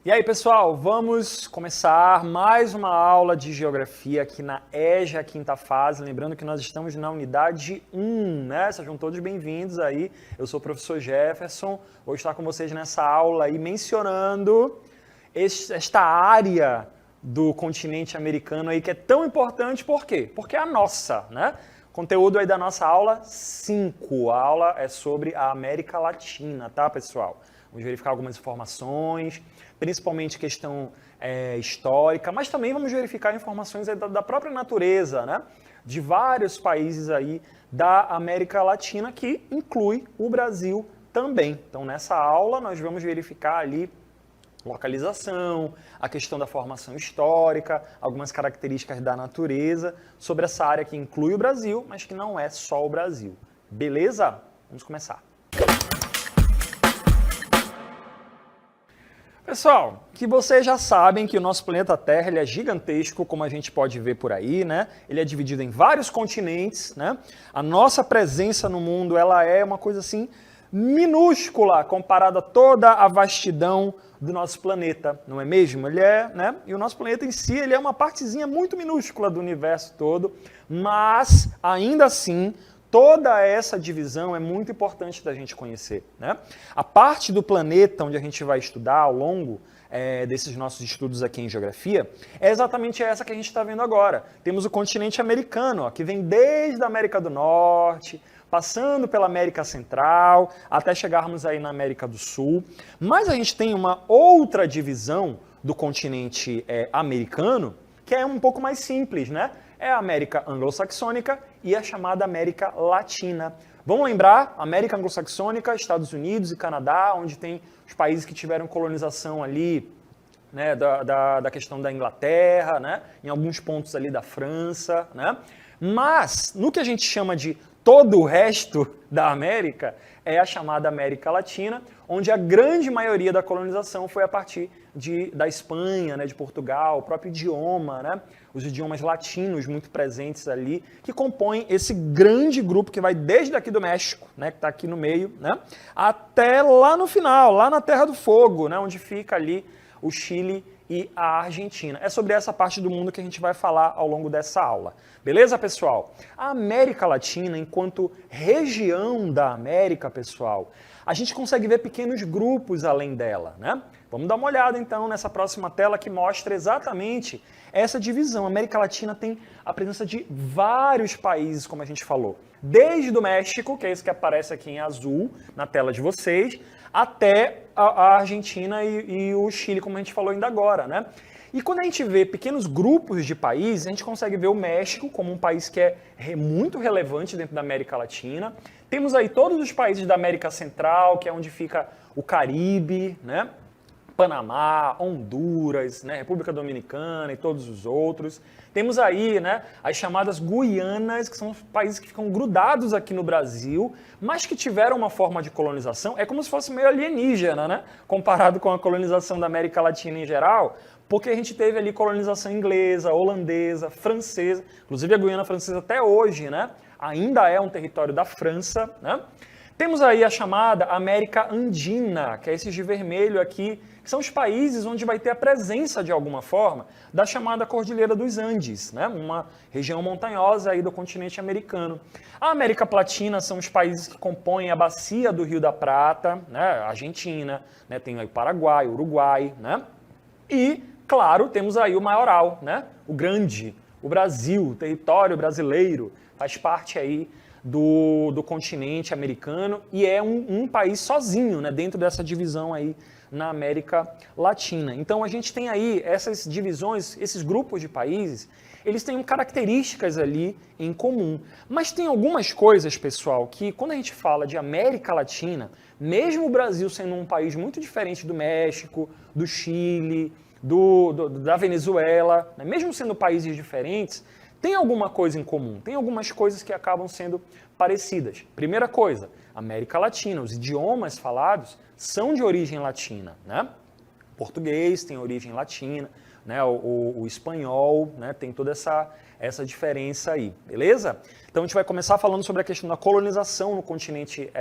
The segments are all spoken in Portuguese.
E aí, pessoal, vamos começar mais uma aula de geografia aqui na EJA, quinta fase. Lembrando que nós estamos na unidade 1, né? Sejam todos bem-vindos aí. Eu sou o professor Jefferson. Vou estar com vocês nessa aula aí mencionando esta área do continente americano aí que é tão importante. Por quê? Porque é a nossa, né? Conteúdo aí da nossa aula 5. A aula é sobre a América Latina, tá, pessoal? Vamos verificar algumas informações, principalmente questão histórica, mas também vamos verificar informações da própria natureza, né? De vários países aí da América Latina, que inclui o Brasil também. Então, nessa aula, nós vamos verificar ali localização, a questão da formação histórica, algumas características da natureza, sobre essa área que inclui o Brasil, mas que não é só o Brasil. Beleza? Vamos começar. Pessoal, que vocês já sabem que o nosso planeta Terra ele é gigantesco, como a gente pode ver por aí, né? Ele é dividido em vários continentes, né? A nossa presença no mundo, ela é uma coisa assim minúscula comparada a toda a vastidão do nosso planeta, não é mesmo? Ele é, né? E o nosso planeta em si, ele é uma partezinha muito minúscula do universo todo, mas ainda assim toda essa divisão é muito importante da gente conhecer, né? A parte do planeta onde a gente vai estudar ao longo desses nossos estudos aqui em geografia é exatamente essa que a gente está vendo agora. Temos o continente americano, ó, que vem desde a América do Norte, passando pela América Central, até chegarmos aí na América do Sul. Mas a gente tem uma outra divisão do continente americano que é um pouco mais simples, né? É a América Anglo-Saxônica e a chamada América Latina. Vamos lembrar, América Anglo-Saxônica, Estados Unidos e Canadá, onde tem os países que tiveram colonização ali, né, da questão da Inglaterra, né, em alguns pontos ali da França, né? Mas, no que a gente chama de todo o resto da América, é a chamada América Latina, onde a grande maioria da colonização foi a partir da Espanha, né, de Portugal, o próprio idioma, né, os idiomas latinos muito presentes ali, que compõem esse grande grupo que vai desde aqui do México, né, que está aqui no meio, né, até lá no final, lá na Terra do Fogo, né, onde fica ali o Chile e a Argentina. É sobre essa parte do mundo que a gente vai falar ao longo dessa aula. Beleza, pessoal? A América Latina, enquanto região da América, pessoal, a gente consegue ver pequenos grupos além dela, né? Vamos dar uma olhada, então, nessa próxima tela que mostra exatamente essa divisão. A América Latina tem a presença de vários países, como a gente falou. Desde o México, que é esse que aparece aqui em azul na tela de vocês, até a Argentina e o Chile, como a gente falou ainda agora, né? E quando a gente vê pequenos grupos de países, a gente consegue ver o México como um país que é muito relevante dentro da América Latina. Temos aí todos os países da América Central, que é onde fica o Caribe, né? Panamá, Honduras, né? República Dominicana e todos os outros. Temos aí, né, as chamadas Guianas, que são países que ficam grudados aqui no Brasil, mas que tiveram uma forma de colonização, é como se fosse meio alienígena, né, comparado com a colonização da América Latina em geral, porque a gente teve ali colonização inglesa, holandesa, francesa, inclusive a Guiana Francesa até hoje, né, ainda é um território da França, né. Temos aí a chamada América Andina, que é esses de vermelho aqui, que são os países onde vai ter a presença, de alguma forma, da chamada Cordilheira dos Andes, né? Uma região montanhosa aí do continente americano. A América Latina são os países que compõem a bacia do Rio da Prata, né? A Argentina, né? Tem aí o Paraguai, o Uruguai, né? E, claro, temos aí o maioral, né? O grande, o Brasil, o território brasileiro, faz parte aí do continente americano e é um país sozinho, né, dentro dessa divisão aí na América Latina. Então a gente tem aí essas divisões, esses grupos de países, eles têm características ali em comum. Mas tem algumas coisas, pessoal, que quando a gente fala de América Latina, mesmo o Brasil sendo um país muito diferente do México, do Chile, da Venezuela, né, mesmo sendo países diferentes, tem alguma coisa em comum, tem algumas coisas que acabam sendo parecidas. Primeira coisa, América Latina, os idiomas falados são de origem latina, né? Português tem origem latina, né, o espanhol, né, tem toda essa diferença aí, beleza? Então a gente vai começar falando sobre a questão da colonização no continente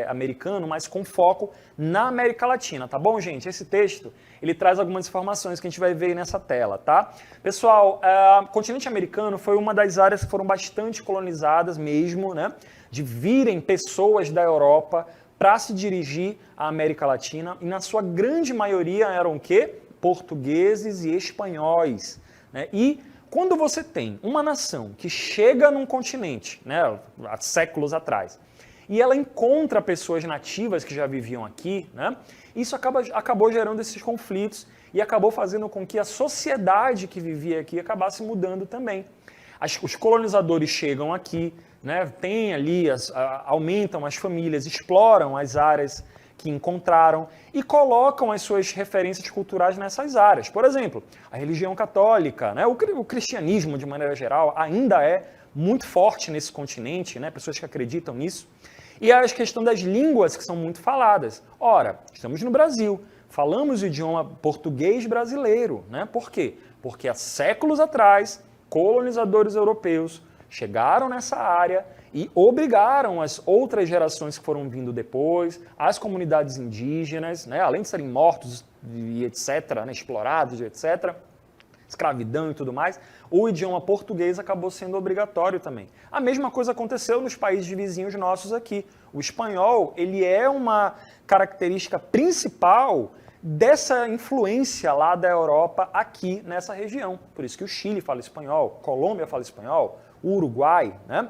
americano, mas com foco na América Latina, tá bom, gente? Esse texto, ele traz algumas informações que a gente vai ver aí nessa tela, tá? Pessoal, o continente americano foi uma das áreas que foram bastante colonizadas mesmo, né? De virem pessoas da Europa para se dirigir à América Latina, e na sua grande maioria eram o quê? Portugueses e espanhóis, né? E quando você tem uma nação que chega num continente, né, há séculos atrás, e ela encontra pessoas nativas que já viviam aqui, né, isso acabou gerando esses conflitos e acabou fazendo com que a sociedade que vivia aqui acabasse mudando também. Os colonizadores chegam aqui, né, tem ali, aumentam as famílias, exploram as áreas que encontraram e colocam as suas referências culturais nessas áreas. Por exemplo, a religião católica, né, o cristianismo, de maneira geral, ainda é muito forte nesse continente, né, pessoas que acreditam nisso. E a questão das línguas que são muito faladas. Ora, estamos no Brasil, falamos o idioma português brasileiro, né? Por quê? Porque há séculos atrás, colonizadores europeus chegaram nessa área e obrigaram as outras gerações que foram vindo depois, as comunidades indígenas, né, além de serem mortos e etc., né, explorados e etc., escravidão e tudo mais, o idioma português acabou sendo obrigatório também. A mesma coisa aconteceu nos países vizinhos nossos aqui. O espanhol, ele é uma característica principal dessa influência lá da Europa aqui nessa região. Por isso que o Chile fala espanhol, Colômbia fala espanhol, o Uruguai, né?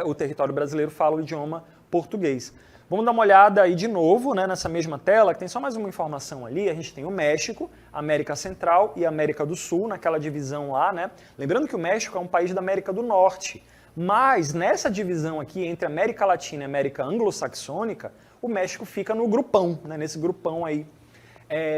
O território brasileiro fala o idioma português. Vamos dar uma olhada aí de novo, né, nessa mesma tela, que tem só mais uma informação ali. A gente tem o México, América Central e América do Sul, naquela divisão lá, né? Lembrando que o México é um país da América do Norte, mas nessa divisão aqui entre América Latina e América Anglo-Saxônica, o México fica no grupão, né, nesse grupão aí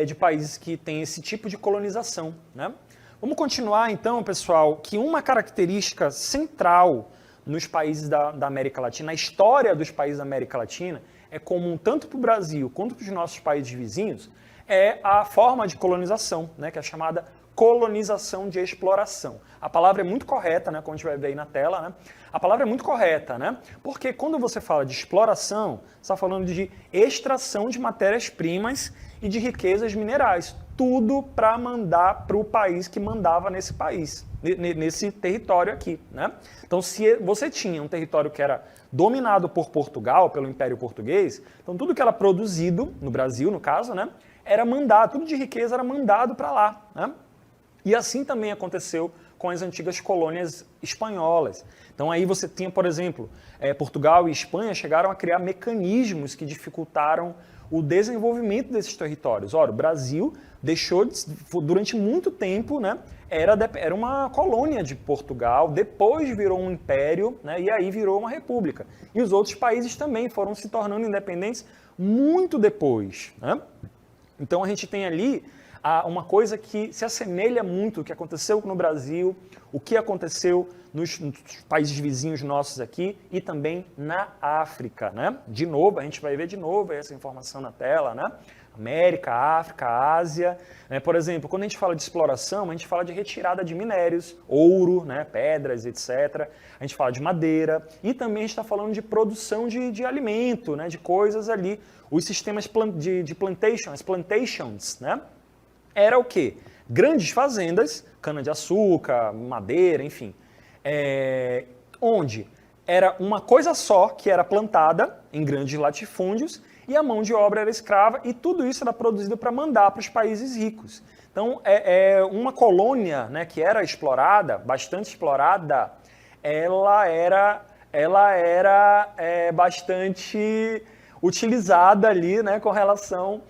de países que tem esse tipo de colonização, né? Vamos continuar então, pessoal, que uma característica central nos países da América Latina, na história dos países da América Latina, é comum tanto para o Brasil quanto para os nossos países vizinhos, é a forma de colonização, né, que é chamada colonização de exploração. A palavra é muito correta, né, como a gente vai ver aí na tela, né? A palavra é muito correta, né? Porque quando você fala de exploração, você está falando de extração de matérias-primas e de riquezas minerais. Tudo para mandar para o país que mandava nesse país, nesse território aqui, né? Então, se você tinha um território que era dominado por Portugal, pelo Império Português, então tudo que era produzido, no Brasil, no caso, né, era mandado, tudo de riqueza era mandado para lá, né? E assim também aconteceu com as antigas colônias espanholas. Então aí você tinha, por exemplo, Portugal e Espanha chegaram a criar mecanismos que dificultaram o desenvolvimento desses territórios. Ora, o Brasil deixou, durante muito tempo, né, era uma colônia de Portugal, depois virou um império, né, e aí virou uma república. E os outros países também foram se tornando independentes muito depois, né? Então a gente tem ali uma coisa que se assemelha muito ao que aconteceu no Brasil, o que aconteceu nos países vizinhos nossos aqui e também na África, né? De novo, a gente vai ver de novo essa informação na tela, né? América, África, Ásia, né? Por exemplo, quando a gente fala de exploração, a gente fala de retirada de minérios, ouro, né? Pedras, etc. A gente fala de madeira e também a gente está falando de produção de alimento, né? De coisas ali, os sistemas de plantations, né? Era o quê? Grandes fazendas, cana-de-açúcar, madeira, enfim, onde era uma coisa só que era plantada em grandes latifúndios e a mão de obra era escrava e tudo isso era produzido para mandar para os países ricos. Então, uma colônia, né, que era explorada, bastante explorada, ela era bastante utilizada ali, né, com relação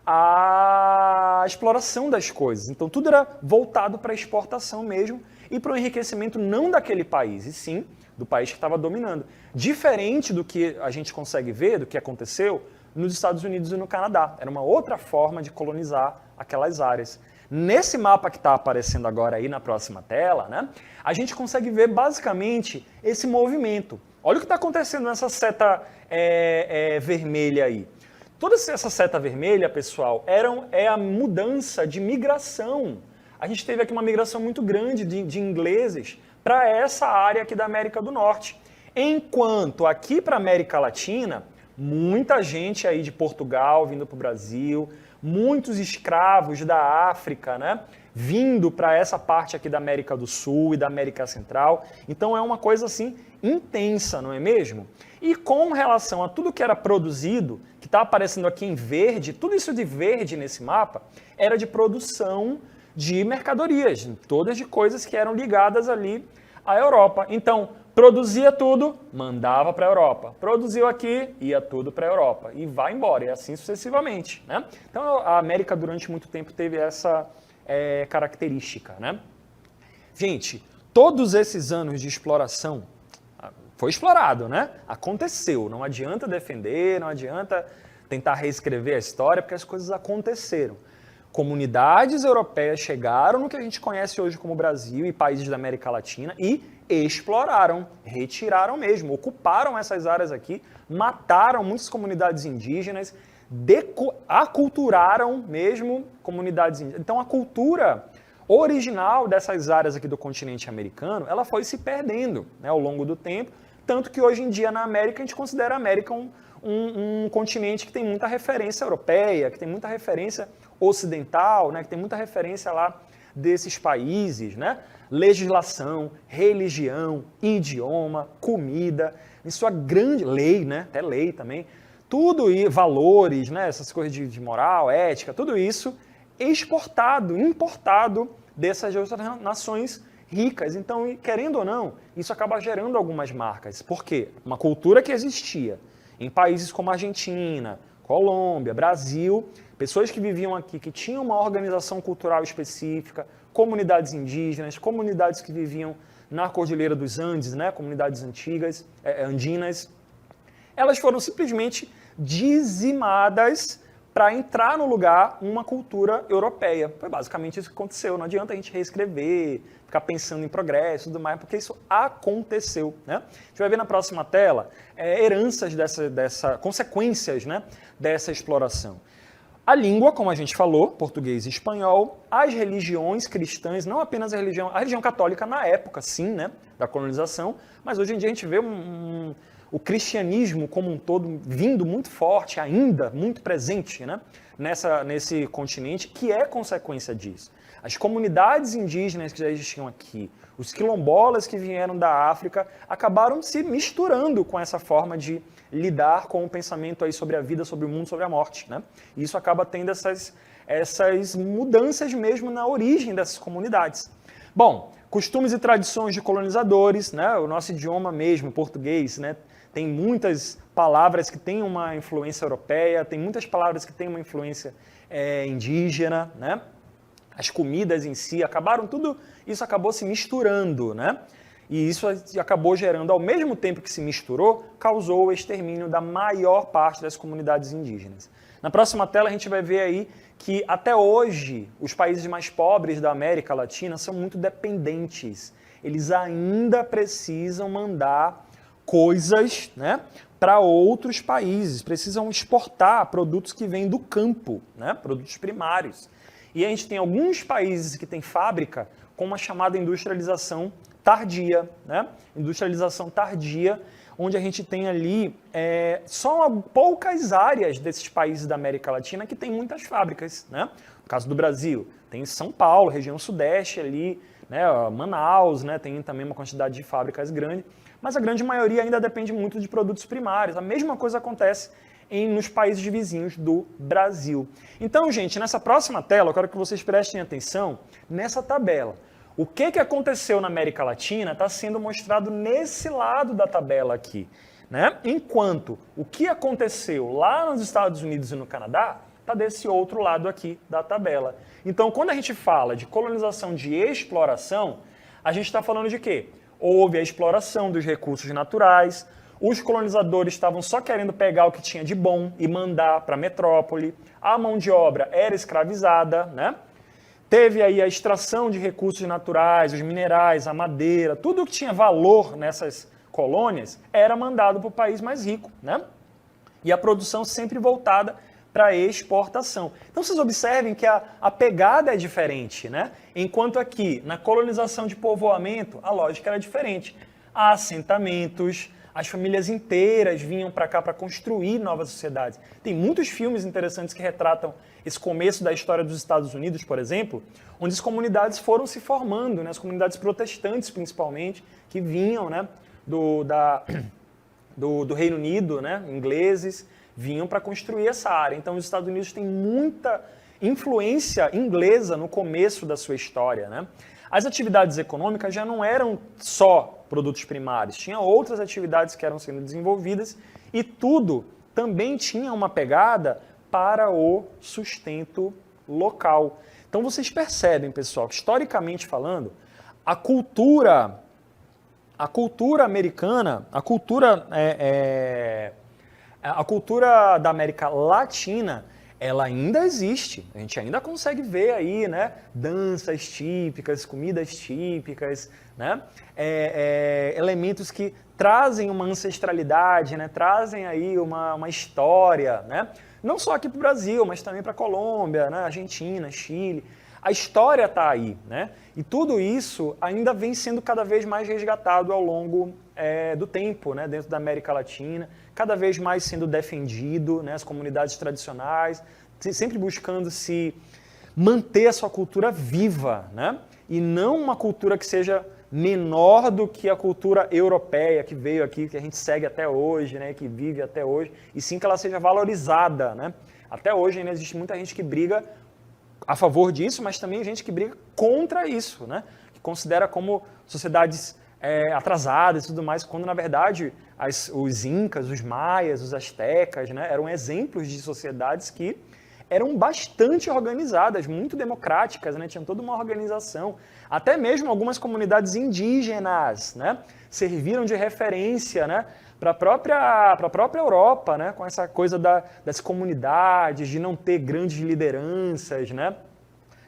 a exploração das coisas. Então tudo era voltado para a exportação mesmo e para o enriquecimento não daquele país, e sim do país que estava dominando. Diferente do que a gente consegue ver, do que aconteceu nos Estados Unidos e no Canadá. Era uma outra forma de colonizar aquelas áreas. Nesse mapa que está aparecendo agora aí na próxima tela, né, a gente consegue ver basicamente esse movimento. Olha o que está acontecendo nessa seta vermelha aí. Toda essa seta vermelha, pessoal, é a mudança de migração a gente teve aqui uma migração muito grande de ingleses para essa área aqui da América do Norte. Enquanto aqui para a América Latina, muita gente aí de Portugal vindo para o Brasil, muitos escravos da África, né, vindo para essa parte aqui da América do Sul e da América Central. Então é uma coisa assim intensa, não é mesmo? E com relação a tudo que era produzido, que está aparecendo aqui em verde, tudo isso de verde nesse mapa, era de produção de mercadorias, todas de coisas que eram ligadas ali à Europa. Então, produzia tudo, mandava para a Europa. Produziu aqui, ia tudo para a Europa. E vai embora, e assim sucessivamente, né? Então, a América durante muito tempo teve essa característica, né? Gente, todos esses anos de exploração, foi explorado, né? Aconteceu. Não adianta defender, não adianta tentar reescrever a história, porque as coisas aconteceram. Comunidades europeias chegaram no que a gente conhece hoje como Brasil e países da América Latina e exploraram, retiraram mesmo, ocuparam essas áreas aqui, mataram muitas comunidades indígenas, aculturaram mesmo comunidades indígenas. Então a cultura original dessas áreas aqui do continente americano, ela foi se perdendo, né, ao longo do tempo, tanto que hoje em dia na América a gente considera a América um continente que tem muita referência europeia, que tem muita referência ocidental, né, que tem muita referência lá desses países, né? Legislação, religião, idioma, comida, em sua grande lei, né? Até lei também, tudo e valores, né? Essas coisas de moral, ética, tudo isso exportado, importado dessas outras nações ricas. Então, querendo ou não, isso acaba gerando algumas marcas. Por quê? Uma cultura que existia em países como Argentina, Colômbia, Brasil, pessoas que viviam aqui, que tinham uma organização cultural específica, comunidades indígenas, comunidades que viviam na Cordilheira dos Andes, né, comunidades andinas, elas foram simplesmente dizimadas para entrar no lugar uma cultura europeia. Foi basicamente isso que aconteceu. Não adianta a gente reescrever, ficar pensando em progresso e tudo mais, porque isso aconteceu, né? A gente vai ver na próxima tela heranças consequências, né, dessa exploração. A língua, como a gente falou, português e espanhol, as religiões cristãs, não apenas a religião católica na época, sim, né, da colonização, mas hoje em dia a gente vê o cristianismo como um todo vindo muito forte, ainda muito presente, né, nesse continente, que é consequência disso. As comunidades indígenas que já existiam aqui, os quilombolas que vieram da África, acabaram se misturando com essa forma de lidar com o pensamento aí sobre a vida, sobre o mundo, sobre a morte, né? E isso acaba tendo essas mudanças mesmo na origem dessas comunidades. Bom, costumes e tradições de colonizadores, né? O nosso idioma mesmo, português, né? Tem muitas palavras que têm uma influência europeia, tem muitas palavras que têm uma influência indígena, né? As comidas em si tudo isso acabou se misturando, né? E isso acabou gerando, ao mesmo tempo que se misturou, causou o extermínio da maior parte das comunidades indígenas. Na próxima tela a gente vai ver aí que até hoje os países mais pobres da América Latina são muito dependentes. Eles ainda precisam mandar coisas, né, para outros países, precisam exportar produtos que vêm do campo, né, produtos primários. E a gente tem alguns países que têm fábrica com uma chamada industrialização tardia, né? Industrialização tardia, onde a gente tem ali só poucas áreas desses países da América Latina que tem muitas fábricas, né? No caso do Brasil, tem São Paulo, região sudeste ali, né? Manaus, né? Tem também uma quantidade de fábricas grande, mas a grande maioria ainda depende muito de produtos primários. A mesma coisa acontece nos países vizinhos do Brasil. Então, gente, nessa próxima tela, eu quero que vocês prestem atenção nessa tabela. O que aconteceu na América Latina está sendo mostrado nesse lado da tabela aqui, né? Enquanto o que aconteceu lá nos Estados Unidos e no Canadá está desse outro lado aqui da tabela. Então, quando a gente fala de colonização de exploração, a gente está falando de quê? Houve a exploração dos recursos naturais, os colonizadores estavam só querendo pegar o que tinha de bom e mandar para a metrópole, a mão de obra era escravizada, né? Teve aí a extração de recursos naturais, os minerais, a madeira, tudo que tinha valor nessas colônias era mandado para o país mais rico, né? E a produção sempre voltada para exportação. Então vocês observem que a pegada é diferente, né? Enquanto aqui, na colonização de povoamento, a lógica era diferente. Há assentamentos, as famílias inteiras vinham para cá para construir novas sociedades. Tem muitos filmes interessantes que retratam esse começo da história dos Estados Unidos, por exemplo, onde as comunidades foram se formando, né? As comunidades protestantes, principalmente, que vinham, né, do Reino Unido, né, ingleses, vinham para construir essa área. Então, os Estados Unidos têm muita influência inglesa no começo da sua história, né? As atividades econômicas já não eram só produtos primários, tinha outras atividades que eram sendo desenvolvidas e tudo também tinha uma pegada para o sustento local. Então vocês percebem, pessoal, que historicamente falando, a cultura americana, a cultura da América Latina, ela ainda existe. A gente ainda consegue ver aí, né, danças típicas, comidas típicas, né, elementos que trazem uma ancestralidade, né, trazem aí uma história, né, não só aqui para o Brasil, mas também para a Colômbia, né, Argentina, Chile. A história está aí, né, e tudo isso ainda vem sendo cada vez mais resgatado ao longo do tempo, né, dentro da América Latina, cada vez mais sendo defendido, né, as comunidades tradicionais, sempre buscando se manter a sua cultura viva, né, e não uma cultura que seja menor do que a cultura europeia que veio aqui, que a gente segue até hoje, né, que vive até hoje, e sim que ela seja valorizada, né. Até hoje ainda existe muita gente que briga a favor disso, mas também gente que briga contra isso, né, que considera como sociedades atrasadas e tudo mais, quando na verdade os incas, os maias, os astecas, né, eram exemplos de sociedades que eram bastante organizadas, muito democráticas, né, tinham toda uma organização. Até mesmo algumas comunidades indígenas, né, serviram de referência, né, para a própria Europa, né, com essa coisa das comunidades, de não ter grandes lideranças, né,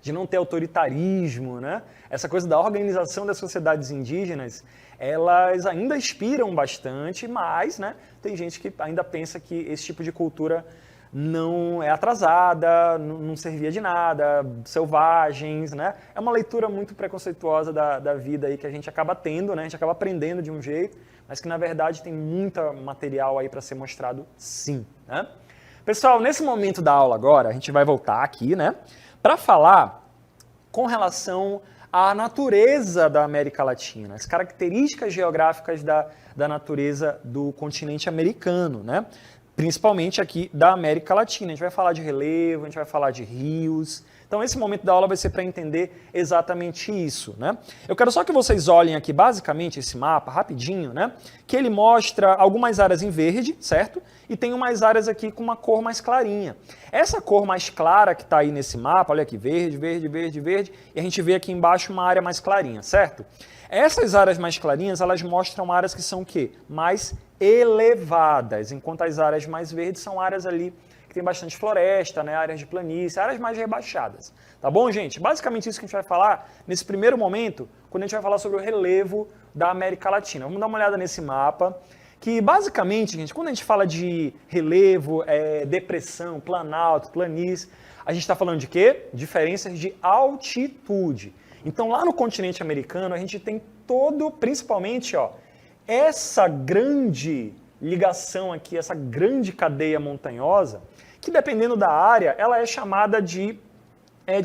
de não ter autoritarismo, né? Essa coisa da organização das sociedades indígenas, elas ainda inspiram bastante, mas, né, tem gente que ainda pensa que esse tipo de cultura não é atrasada, não servia de nada, selvagens, né? É uma leitura muito preconceituosa da vida aí que a gente acaba tendo, né? A gente acaba aprendendo de um jeito, mas que na verdade tem muito material aí para ser mostrado sim, né? Pessoal, nesse momento da aula agora, a gente vai voltar aqui, né, para falar com relação à natureza da América Latina, as características geográficas da natureza do continente americano, né? Principalmente aqui da América Latina. A gente vai falar de relevo, a gente vai falar de rios. Então esse momento da aula vai ser para entender exatamente isso, né? Eu quero só que vocês olhem aqui basicamente esse mapa, rapidinho, né? Que ele mostra algumas áreas em verde, certo? E tem umas áreas aqui com uma cor mais clarinha. Essa cor mais clara que está aí nesse mapa, olha aqui, verde, verde, verde, verde, e a gente vê aqui embaixo uma área mais clarinha, certo? Essas áreas mais clarinhas, elas mostram áreas que são o quê? Mais elevadas, enquanto as áreas mais verdes são áreas ali que tem bastante floresta, né, áreas de planície, áreas mais rebaixadas. Tá bom, gente? Basicamente isso que a gente vai falar nesse primeiro momento, quando a gente vai falar sobre o relevo da América Latina. Vamos dar uma olhada nesse mapa, que basicamente, gente, quando a gente fala de relevo, depressão, planalto, planície, a gente está falando de quê? Diferenças de altitude. Então lá no continente americano a gente tem todo, principalmente, ó, essa grande ligação aqui, essa grande cadeia montanhosa, que dependendo da área, ela é chamada de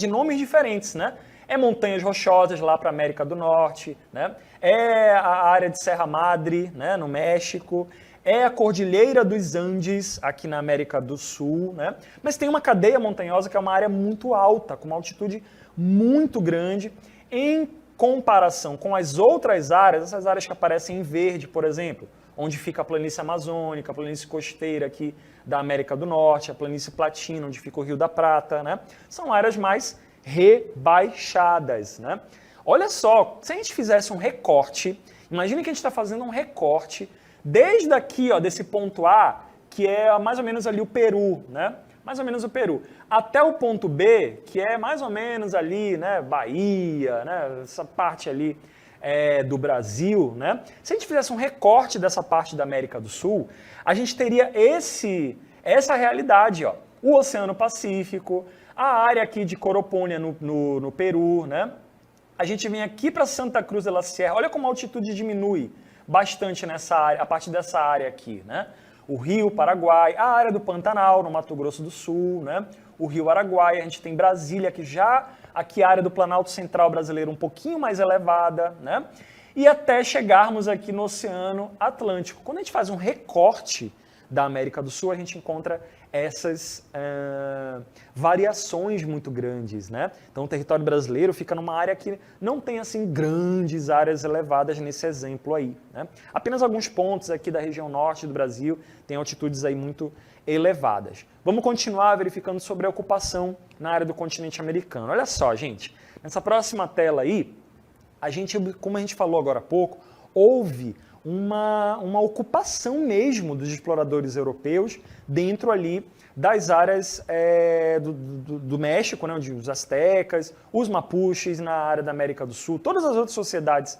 nomes diferentes, né? É montanhas rochosas lá para a América do Norte, né? É a área de Serra Madre, né, no México, é a Cordilheira dos Andes, aqui na América do Sul, né? Mas tem uma cadeia montanhosa que é uma área muito alta, com uma altitude muito grande, em comparação com as outras áreas, essas áreas que aparecem em verde, por exemplo, onde fica a planície amazônica, a planície costeira aqui da América do Norte, a planície platina, onde fica o Rio da Prata, né? São áreas mais rebaixadas, né? Olha só, se a gente fizesse um recorte, imagine que a gente está fazendo um recorte desde aqui, ó, desse ponto A, que é mais ou menos ali o Peru, né? Mais ou menos o Peru, até o ponto B, que é mais ou menos ali, né, Bahia, né, essa parte ali do Brasil, né? Se a gente fizesse um recorte dessa parte da América do Sul, a gente teria essa realidade, ó. o Oceano Pacífico, a área aqui de Coropônia no Peru, né? A gente vem aqui para Santa Cruz de la Sierra, olha como a altitude diminui bastante nessa área, a partir dessa área aqui, né? O Rio Paraguai, a área do Pantanal, no Mato Grosso do Sul, né? O Rio Araguaia, a gente tem Brasília, que já aqui a área do Planalto Central brasileiro um pouquinho mais elevada, né? E até chegarmos aqui no Oceano Atlântico. Quando a gente faz um recorte da América do Sul, a gente encontra essas variações muito grandes, né? Então o território brasileiro fica numa área que não tem assim grandes áreas elevadas nesse exemplo aí, né? Apenas alguns pontos aqui da região norte do Brasil têm altitudes aí muito elevadas. Vamos continuar verificando sobre a ocupação na área do continente americano. Olha só, gente, nessa próxima tela aí, como a gente falou agora há pouco, houve uma ocupação mesmo dos exploradores europeus dentro ali das áreas do México, né, onde os astecas, os mapuches na área da América do Sul, todas as outras sociedades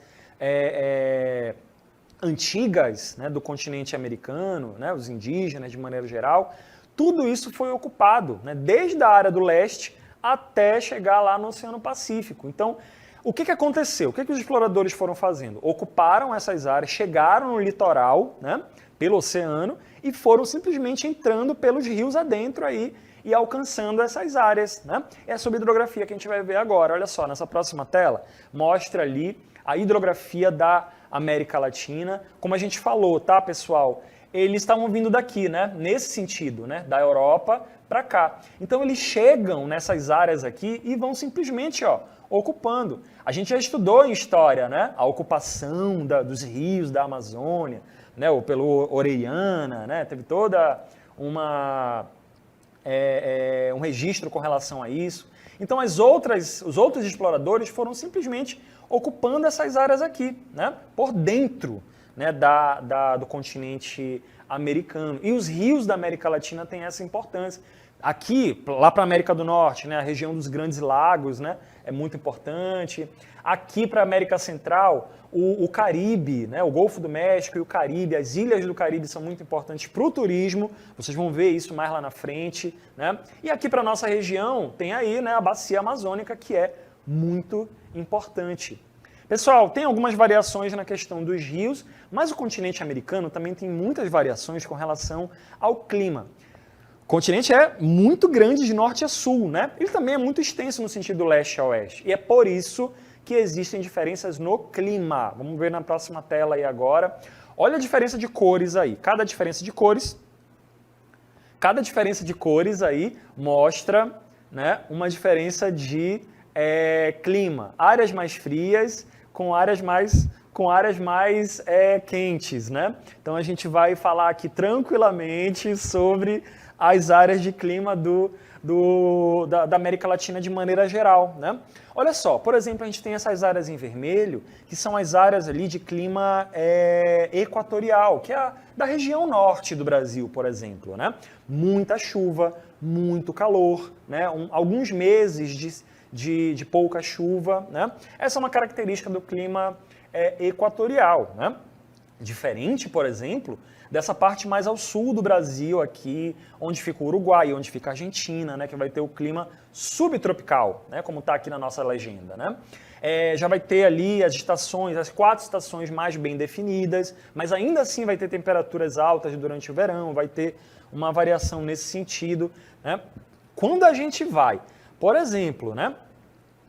antigas, né, do continente americano, né, os indígenas de maneira geral, tudo isso foi ocupado, né, desde a área do leste até chegar lá no Oceano Pacífico. Então, o que aconteceu? O que os exploradores foram fazendo? Ocuparam essas áreas, chegaram no litoral, né, pelo oceano, e foram simplesmente entrando pelos rios adentro aí e alcançando essas áreas, né? É sobre hidrografia que a gente vai ver agora. Olha só, nessa próxima tela, mostra ali a hidrografia da América Latina. Como a gente falou, tá, pessoal? Eles estavam vindo daqui, né? Nesse sentido, né? Da Europa para cá. Então eles chegam nessas áreas aqui e vão simplesmente, ó, ocupando. A gente já estudou em história, né? A ocupação dos rios da Amazônia, né? Ou pelo Orellana, né? Teve toda um registro com relação a isso. Então os outros exploradores foram simplesmente ocupando essas áreas aqui, né? Por dentro, né? do continente americano. E os rios da América Latina têm essa importância. Aqui, lá para a América do Norte, né, a região dos Grandes Lagos, né, é muito importante. Aqui para a América Central, o Caribe, né, o Golfo do México e o Caribe, as ilhas do Caribe são muito importantes para o turismo, vocês vão ver isso mais lá na frente, né? E aqui para a nossa região tem aí, né, a Bacia Amazônica, que é muito importante. Pessoal, tem algumas variações na questão dos rios, mas o continente americano também tem muitas variações com relação ao clima. O continente é muito grande de norte a sul, né? Ele também é muito extenso no sentido leste a oeste. E é por isso que existem diferenças no clima. Vamos ver na próxima tela aí agora. Olha a diferença de cores aí. Cada diferença de cores aí mostra, né, uma diferença de clima. Áreas mais frias com áreas mais quentes, né? Então a gente vai falar aqui tranquilamente sobre as áreas de clima da América Latina de maneira geral, né? Olha só, por exemplo, a gente tem essas áreas em vermelho, que são as áreas ali de clima equatorial, que é da região norte do Brasil, por exemplo, né? Muita chuva, muito calor, né? Alguns meses de pouca chuva, né? Essa é uma característica do clima equatorial, né? Diferente, por exemplo, dessa parte mais ao sul do Brasil aqui, onde fica o Uruguai, onde fica a Argentina, né, que vai ter o clima subtropical, né, como está aqui na nossa legenda, né? Já vai ter ali as 4 estações mais bem definidas, mas ainda assim vai ter temperaturas altas durante o verão, vai ter uma variação nesse sentido, né? Quando a gente vai, por exemplo, né,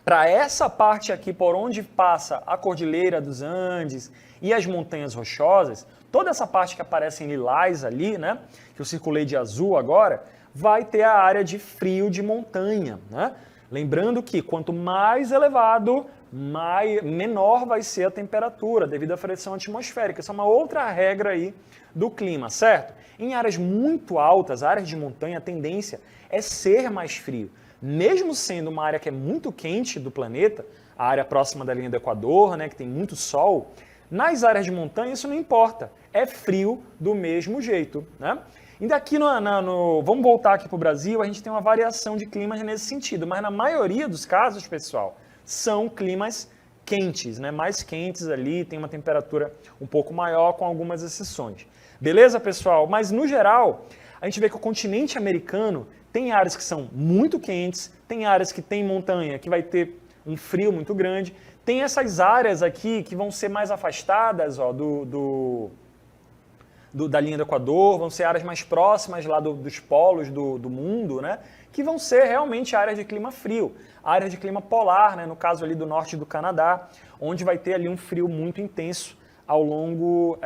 para essa parte aqui por onde passa a Cordilheira dos Andes e as Montanhas Rochosas, toda essa parte que aparece em lilás ali, né, que eu circulei de azul agora, vai ter a área de frio de montanha, né? Lembrando que quanto mais elevado, menor vai ser a temperatura devido à pressão atmosférica. Essa é uma outra regra aí do clima, certo? Em áreas muito altas, áreas de montanha, a tendência é ser mais frio. Mesmo sendo uma área que é muito quente do planeta, a área próxima da linha do Equador, né, que tem muito sol, nas áreas de montanha isso não importa, é frio do mesmo jeito, né? E daqui vamos voltar aqui para o Brasil, a gente tem uma variação de climas nesse sentido, mas na maioria dos casos, pessoal, são climas quentes, né? Mais quentes ali, tem uma temperatura um pouco maior, com algumas exceções. Beleza, pessoal? Mas no geral, a gente vê que o continente americano Tem áreas que são muito quentes, tem áreas que tem montanha que vai ter um frio muito grande, tem essas áreas aqui que vão ser mais afastadas ó, da linha do Equador, vão ser áreas mais próximas lá dos polos do mundo, né? Que vão ser realmente áreas de clima frio, áreas de clima polar, né? No caso ali do norte do Canadá, onde vai ter ali um frio muito intenso ao longo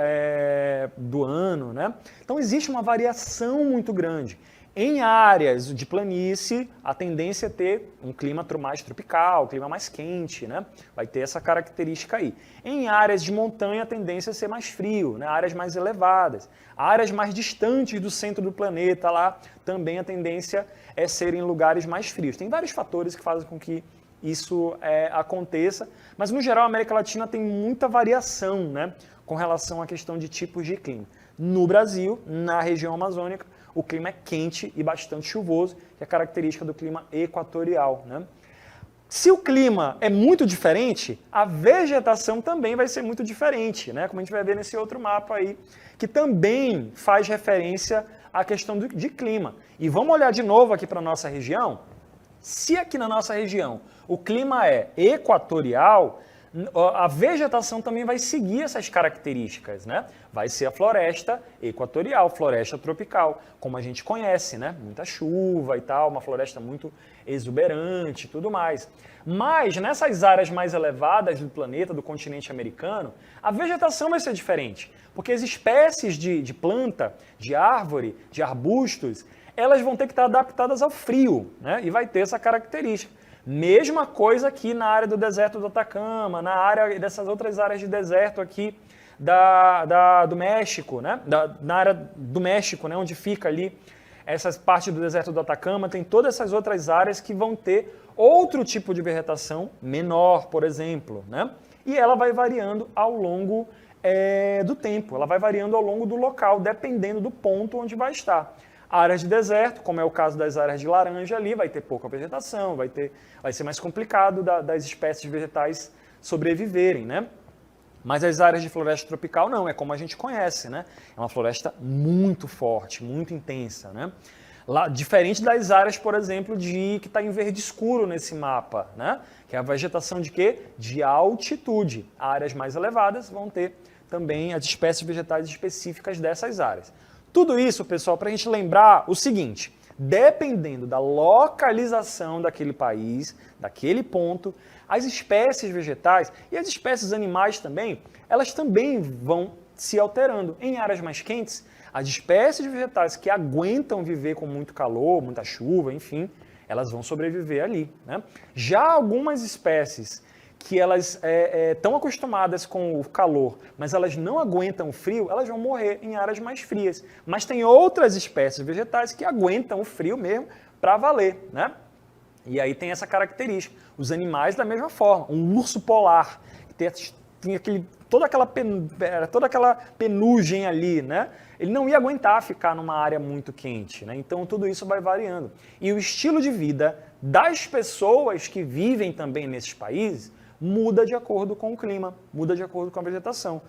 do ano, né? Então existe uma variação muito grande. Em áreas de planície, a tendência é ter um clima mais tropical, clima mais quente, né? Vai ter essa característica aí. Em áreas de montanha, a tendência é ser mais frio, né? Áreas mais elevadas. Áreas mais distantes do centro do planeta, lá também a tendência é ser em lugares mais frios. Tem vários fatores que fazem com que isso aconteça, mas no geral a América Latina tem muita variação, né? Com relação à questão de tipos de clima. No Brasil, na região amazônica, o clima é quente e bastante chuvoso, que é característica do clima equatorial, né? Se o clima é muito diferente, a vegetação também vai ser muito diferente, né? Como a gente vai ver nesse outro mapa aí, que também faz referência à questão de clima. E vamos olhar de novo aqui para a nossa região. Se aqui na nossa região o clima é equatorial, a vegetação também vai seguir essas características, né? Vai ser a floresta equatorial, floresta tropical, como a gente conhece, né? Muita chuva e tal, uma floresta muito exuberante e tudo mais. Mas nessas áreas mais elevadas do planeta, do continente americano, a vegetação vai ser diferente, porque as espécies de planta, de árvore, de arbustos, elas vão ter que estar adaptadas ao frio, né? E vai ter essa característica. Mesma coisa aqui na área do deserto do Atacama, na área dessas outras áreas de deserto aqui do México, né? Na área do México, né? Onde fica ali essas partes do deserto do Atacama, tem todas essas outras áreas que vão ter outro tipo de vegetação menor, por exemplo, né? E ela vai variando ao longo do tempo, ela vai variando ao longo do local, dependendo do ponto onde vai estar. Áreas de deserto, como é o caso das áreas de laranja ali, vai ter pouca vegetação, vai ser mais complicado das espécies vegetais sobreviverem, né? Mas as áreas de floresta tropical não, é como a gente conhece, né? É uma floresta muito forte, muito intensa, né? Lá, diferente das áreas, por exemplo, que está em verde escuro nesse mapa, né? Que é a vegetação de quê? De altitude. Áreas mais elevadas vão ter também as espécies vegetais específicas dessas áreas. Tudo isso, pessoal, para a gente lembrar o seguinte, dependendo da localização daquele país, daquele ponto, as espécies vegetais e as espécies animais também, elas também vão se alterando. Em áreas mais quentes, as espécies vegetais que aguentam viver com muito calor, muita chuva, enfim, elas vão sobreviver ali, né? Já algumas espécies que elas estão acostumadas com o calor, mas elas não aguentam o frio, elas vão morrer em áreas mais frias. Mas tem outras espécies vegetais que aguentam o frio mesmo para valer, né? E aí tem essa característica. Os animais da mesma forma. Um urso polar, que tem toda aquela penugem ali, né? Ele não ia aguentar ficar numa área muito quente, né? Então tudo isso vai variando. E o estilo de vida das pessoas que vivem também nesses países muda de acordo com o clima, muda de acordo com a vegetação.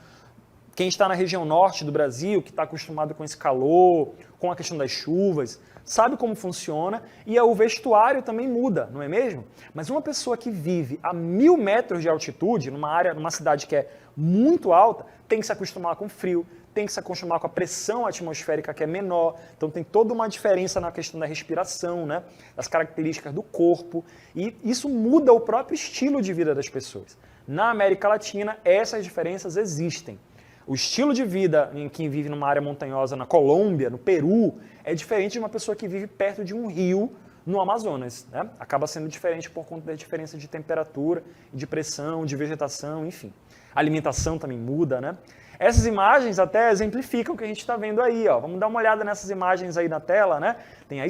Quem está na região norte do Brasil, que está acostumado com esse calor, com a questão das chuvas, sabe como funciona e o vestuário também muda, não é mesmo? Mas uma pessoa que vive a 1000 metros de altitude, numa cidade que é muito alta, tem que se acostumar com frio, tem que se acostumar com a pressão atmosférica que é menor, então tem toda uma diferença na questão da respiração, né? Das características do corpo, e isso muda o próprio estilo de vida das pessoas. Na América Latina, essas diferenças existem. O estilo de vida em quem vive numa área montanhosa na Colômbia, no Peru, é diferente de uma pessoa que vive perto de um rio no Amazonas, né? Acaba sendo diferente por conta da diferença de temperatura, de pressão, de vegetação, enfim. A alimentação também muda, né? Essas imagens até exemplificam o que a gente está vendo aí, ó. Vamos dar uma olhada nessas imagens aí na tela, né? Tem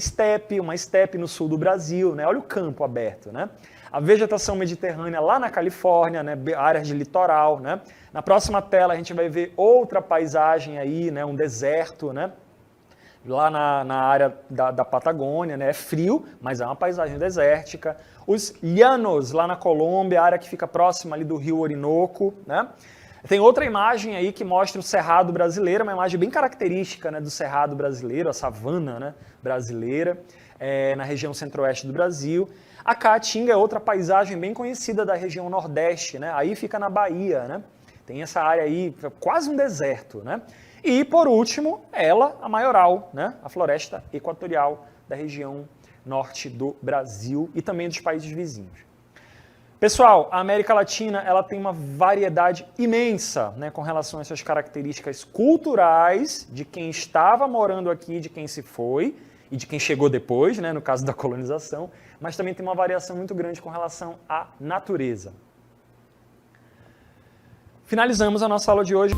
uma estepe no sul do Brasil, né? Olha o campo aberto, né? A vegetação mediterrânea lá na Califórnia, né? Áreas de litoral, né? Na próxima tela a gente vai ver outra paisagem aí, né? Um deserto, né? Lá na área da Patagônia, né? É frio, mas é uma paisagem desértica. Os llanos lá na Colômbia, a área que fica próxima ali do rio Orinoco, né? Tem outra imagem aí que mostra o Cerrado brasileiro, uma imagem bem característica, né, do Cerrado brasileiro, a savana, né, brasileira. na região centro-oeste do Brasil. A Caatinga é outra paisagem bem conhecida da região nordeste, né? Aí fica na Bahia, né? Tem essa área aí, quase um deserto, né? E, por último, ela, a maioral, né? A floresta equatorial da região norte do Brasil e também dos países vizinhos. Pessoal, a América Latina ela tem uma variedade imensa, né, com relação às suas características culturais de quem estava morando aqui, de quem se foi e de quem chegou depois, né, no caso da colonização, mas também tem uma variação muito grande com relação à natureza. Finalizamos a nossa aula de hoje.